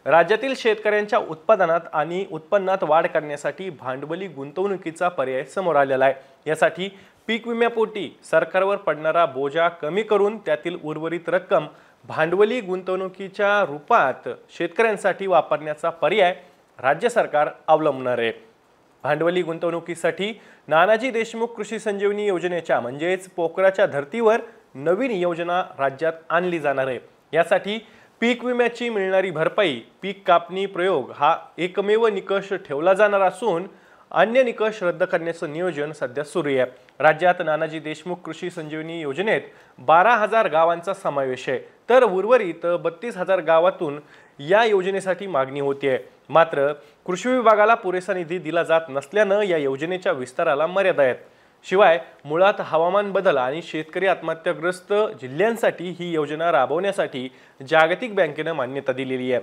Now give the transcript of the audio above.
राज्यातील शेतकऱ्यांच्या उत्पादनात आणि उत्पन्नात वाढ करण्यासाठी भांडवली गुंतवणुकीचा पर्याय समोर आलेला आहे। यासाठी पीक विम्यापोटी सरकारवर पडणारा बोजा कमी करून त्यातील उर्वरित रक्कम भांडवली गुंतवणुकीच्या रूपात शेतकऱ्यांसाठी वापरण्याचा पर्याय राज्य सरकार अवलंबणार आहे। भांडवली गुंतवणुकीसाठी नानाजी देशमुख कृषी संजीवनी योजनेच्या म्हणजेच पोखराच्या धर्तीवर नवीन योजना राज्यात आणली जाणार आहे। यासाठी पीक विम्याची मिळणारी भरपाई, पीक कापणी प्रयोग हा एकमेव निकष ठेवला जाणार असून अन्य निकष रद्द करण्याचं नियोजन सध्या सुरू आहे। राज्यात नानाजी देशमुख कृषी संजीवनी योजनेत 12,000 गावांचा समावेश आहे, तर उर्वरित 32,000 गावातून या योजनेसाठी मागणी होते। मात्र कृषी विभागाला पुरेसा निधी दिला जात नसल्यानं या योजनेच्या विस्ताराला मर्यादा आहेत। शिवाय मुळात हवामान बदल आणि शेतकरी आत्महत्याग्रस्त जिल्ह्यांसाठी ही योजना राबवण्यासाठी जागतिक बँकेने मान्यता दिलेली आहे।